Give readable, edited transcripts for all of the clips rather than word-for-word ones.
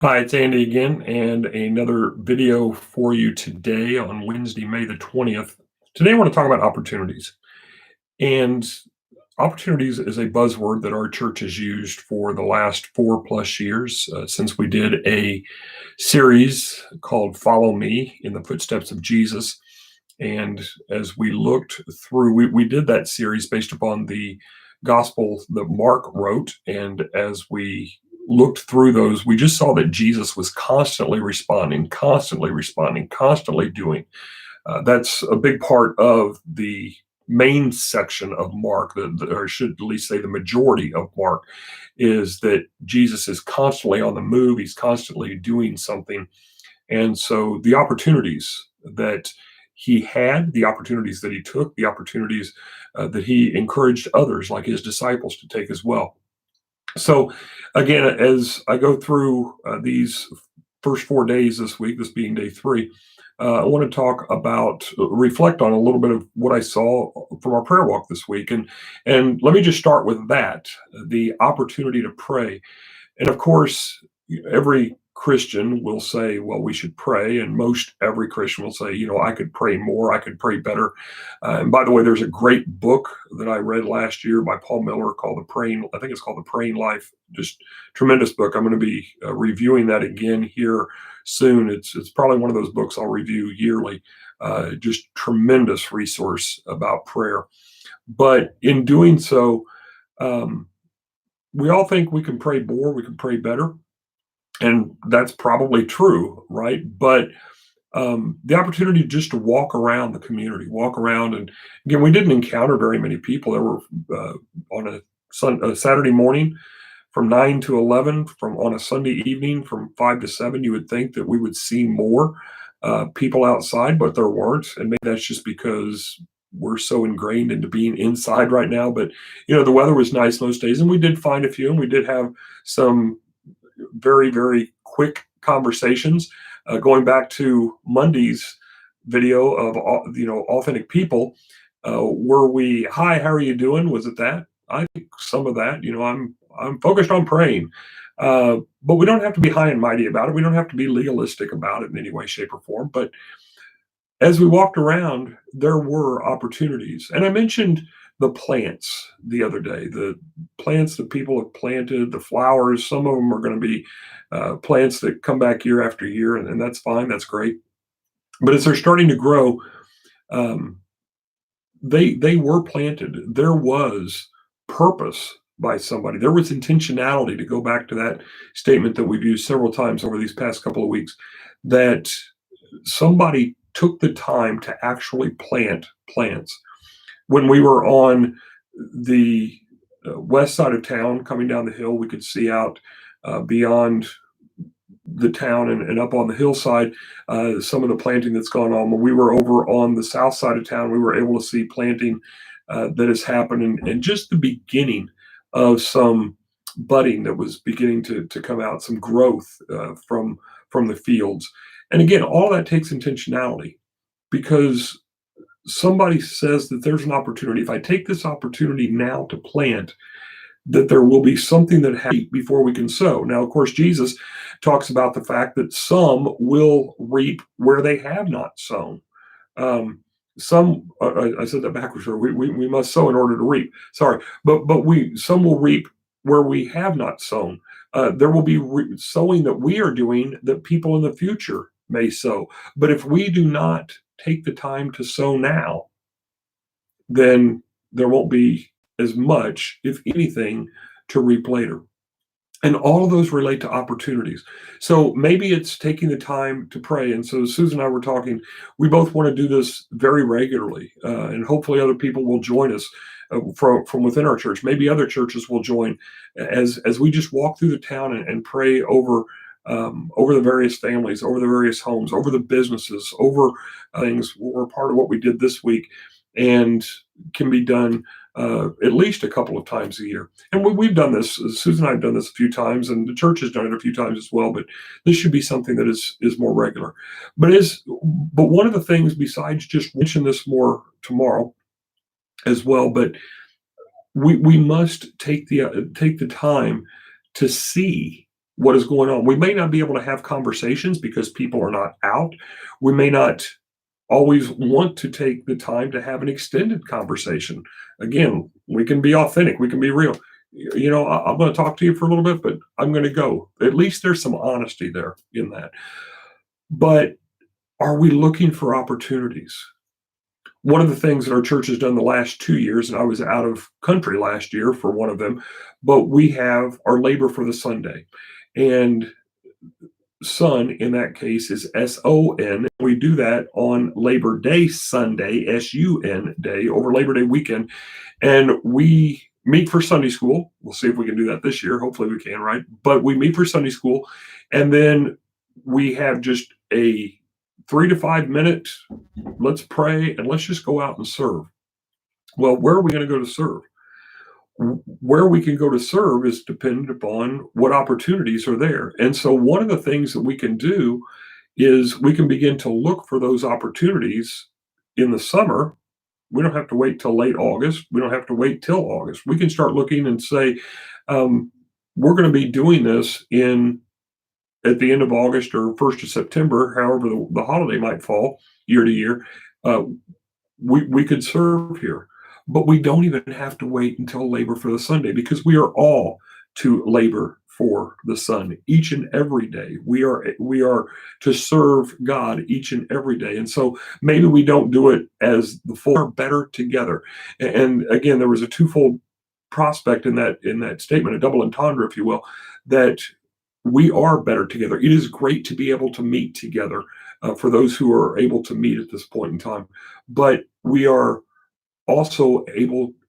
Hi, it's Andy again, and another video for you today on Wednesday, May the 20th. Today, I want to talk about opportunities. And opportunities is a buzzword that our church has used for the last 4+ years since we did a series called Follow Me in the Footsteps of Jesus. And as we looked through, we did that series based upon the gospel that Mark wrote. And as we looked through those, we just saw that Jesus was constantly responding, constantly doing. That's a big part of the main section of Mark, or I should at least say the majority of Mark, is that Jesus is constantly on the move. He's constantly doing something. And so the opportunities that he had, the opportunities that he took, the opportunities that he encouraged others, like his disciples, to take as well. So, again, as I go through these first 4 days this week, this being day three, I want to talk about, reflect on a little bit of what I saw from our prayer walk this week, and let me just start with that, the opportunity to pray. And of course, every Christian will say, well, we should pray. And most every Christian will say, I could pray more, I could pray better. And by the way, there's a great book that I read last year by Paul Miller called I think it's called The Praying Life. Just tremendous book. I'm going to be reviewing that again here soon. It's probably one of those books I'll review yearly. Just tremendous resource about prayer. But in doing so, um, we all think we can pray more, we can pray better, and that's probably true, right? But the opportunity just to walk around the community, walk around, and again, we didn't encounter very many people. There were on a Saturday morning from 9 to 11, from on a Sunday evening from 5 to 7. You would think that we would see more people outside, but there weren't, and maybe that's just because we're so ingrained into being inside right now. But the weather was nice most days, and we did find a few, and we did have some very, very quick conversations. Going back to Monday's video of authentic people, were we, hi, how are you doing? Was it that? I think some of that. I'm focused on praying, but we don't have to be high and mighty about it. We don't have to be legalistic about it in any way, shape, or form. But as we walked around, there were opportunities. And I mentioned the plants the other day, the plants that people have planted, the flowers. Some of them are going to be plants that come back year after year, and that's fine. That's great. But as they're starting to grow, um, they were planted. There was purpose by somebody. There was intentionality, to go back to that statement that we've used several times over these past couple of weeks, that somebody took the time to actually plant plants. When we were on the west side of town, coming down the hill, we could see out beyond the town and up on the hillside some of the planting that's gone on. When we were over on the south side of town, we were able to see planting that has happened, and just the beginning of some budding that was beginning to come out, some growth from the fields. And again, all that takes intentionality, because somebody says that there's an opportunity. If I take this opportunity now to plant, that there will be something that happens before we can sow. Now, of course, Jesus talks about the fact that some will reap where they have not sown. I said that backwards. We must sow in order to reap. Sorry, but some will reap where we have not sown. There will be sowing that we are doing that people in the future may sow. But if we do not take the time to sow now, then there won't be as much, if anything, to reap later. And all of those relate to opportunities. So maybe it's taking the time to pray. And so Susan and I were talking, we both want to do this very regularly. And hopefully other people will join us from within our church. Maybe other churches will join as we just walk through the town and pray over the various families, over the various homes, over the businesses, over things were part of what we did this week, and can be done at least a couple of times a year. And we've done this. Susan and I have done this a few times, and the church has done it a few times as well. But this should be something that is more regular. But one of the things, besides just mention this more tomorrow as well, but we must take the time to see what is going on. We may not be able to have conversations because people are not out. We may not always want to take the time to have an extended conversation. Again, we can be authentic, we can be real. I'm going to talk to you for a little bit, but I'm going to go. At least there's some honesty there in that. But are we looking for opportunities? One of the things that our church has done the last 2 years, and I was out of country last year for one of them, but we have our labor for the Sunday. And son in that case is SON. We do that on Labor Day Sunday, SUN day, over Labor Day weekend. And we meet for Sunday school. We'll see if we can do that this year. Hopefully we can, right? But we meet for Sunday school. And then we have just a 3 to 5 minute, let's pray and let's just go out and serve. Well, where are we going to go to serve? Where we can go to serve is dependent upon what opportunities are there. And so one of the things that we can do is we can begin to look for those opportunities in the summer. We don't have to wait till late August. We don't have to wait till August. We can start looking and say, we're going to be doing this at the end of August or 1st of September, however the holiday might fall year to year. We could serve here. But we don't even have to wait until labor for the Sunday, because we are all to labor for the Son each and every day. We are to serve God each and every day. And so maybe we don't do it as the full, are better together. And again, there was a twofold prospect in that statement, a double entendre, if you will, that we are better together. It is great to be able to meet together for those who are able to meet at this point in time. But we are also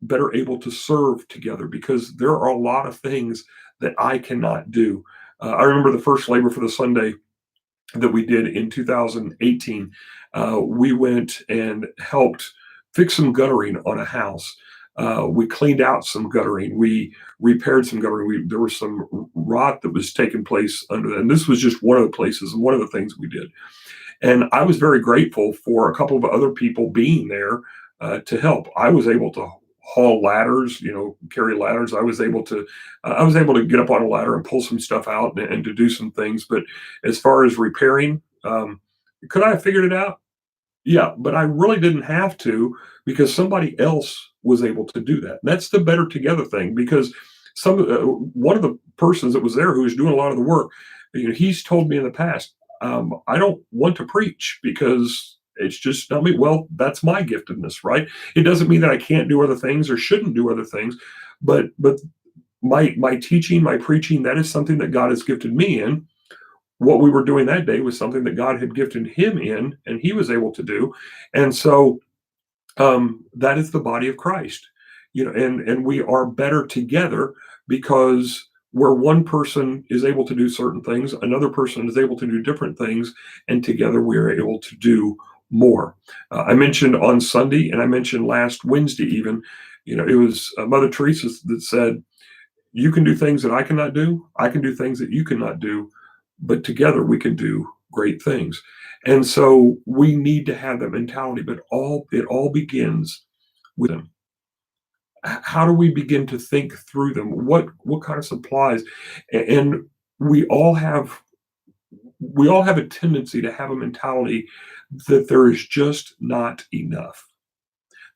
better able to serve together, because there are a lot of things that I cannot do. I remember the first labor for the Sunday that we did in 2018. We went and helped fix some guttering on a house. We cleaned out some guttering. We repaired some guttering. There was some rot that was taking place under that. And this was just one of the places and one of the things we did. And I was very grateful for a couple of other people being there to help. I was able to haul ladders, carry ladders. I was able to get up on a ladder and pull some stuff out and to do some things. But as far as repairing, could I have figured it out? Yeah, but I really didn't have to, because somebody else was able to do that. That's the better together thing, because one of the persons that was there who was doing a lot of the work, he's told me in the past, I don't want to preach because it's just not me. Well, that's my giftedness, right? It doesn't mean that I can't do other things or shouldn't do other things, but my teaching, my preaching, that is something that God has gifted me in. What we were doing that day was something that God had gifted him in, and he was able to do. And so that is the body of Christ, and we are better together, because where one person is able to do certain things, another person is able to do different things, and together we are able to do more. I mentioned on Sunday, and I mentioned last Wednesday even, it was Mother Teresa that said, you can do things that I cannot do. I can do things that you cannot do, but together we can do great things. And so we need to have that mentality, but it all begins with them. How do we begin to think through them? What kind of supplies? And we all have a tendency to have a mentality that there is just not enough.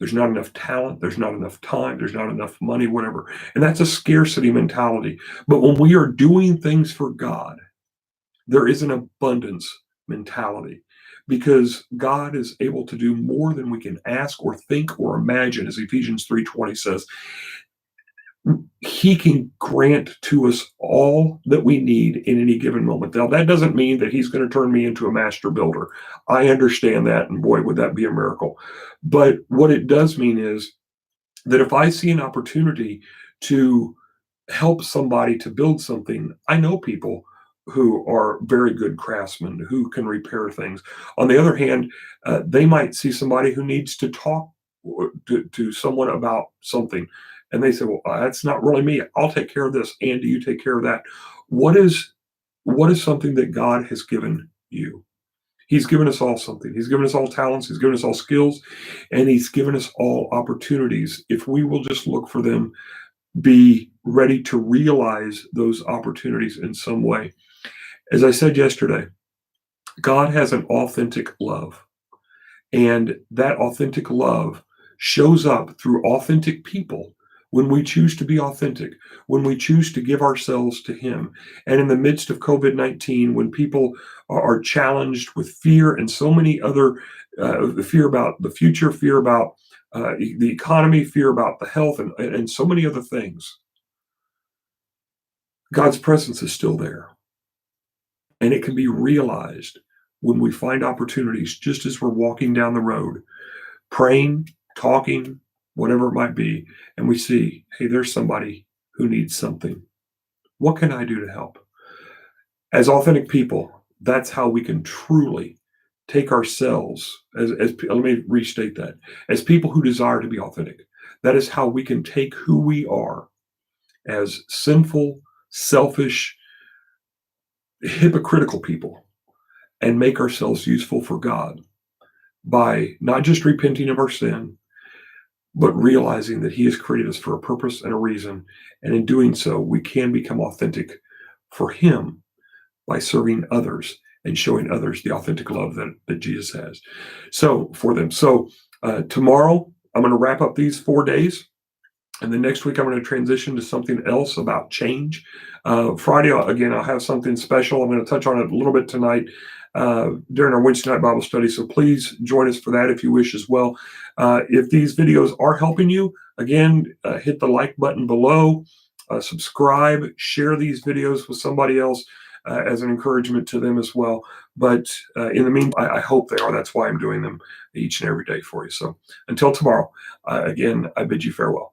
There's not enough talent, there's not enough time, there's not enough money, whatever. And that's a scarcity mentality. But when we are doing things for God, there is an abundance mentality, because God is able to do more than we can ask or think or imagine. As Ephesians 3:20 says, he can grant to us all that we need in any given moment. Now, that doesn't mean that he's going to turn me into a master builder. I understand that, and boy, would that be a miracle. But what it does mean is that if I see an opportunity to help somebody to build something, I know people who are very good craftsmen who can repair things. On the other hand, they might see somebody who needs to talk to someone about something, and they say, well, that's not really me. I'll take care of this. Andy, you take care of that. What is something that God has given you? He's given us all something. He's given us all talents. He's given us all skills, and he's given us all opportunities. If we will just look for them, be ready to realize those opportunities in some way. As I said yesterday, God has an authentic love, and that authentic love shows up through authentic people when we choose to be authentic, when we choose to give ourselves to Him. And in the midst of COVID 19, when people are challenged with fear and so many other fear about the future, fear about the economy, fear about the health, and so many other things, God's presence is still there. And it can be realized when we find opportunities, just as we're walking down the road, praying, talking, whatever it might be, and we see, hey, there's somebody who needs something. What can I do to help? As authentic people, that's how we can truly take ourselves let me restate that, as people who desire to be authentic. That is how we can take who we are as sinful, selfish, hypocritical people and make ourselves useful for God by not just repenting of our sin, but realizing that He has created us for a purpose and a reason. And in doing so, we can become authentic for Him by serving others and showing others the authentic love that Jesus has. So for them. So tomorrow, I'm going to wrap up these 4 days. And then next week, I'm going to transition to something else about change. Friday, again, I'll have something special. I'm going to touch on it a little bit tonight during our Wednesday night Bible study. So please join us for that if you wish as well. If these videos are helping you, again, hit the like button below, subscribe, share these videos with somebody else as an encouragement to them as well. But in the meantime, I hope they are. That's why I'm doing them each and every day for you. So until tomorrow, again, I bid you farewell.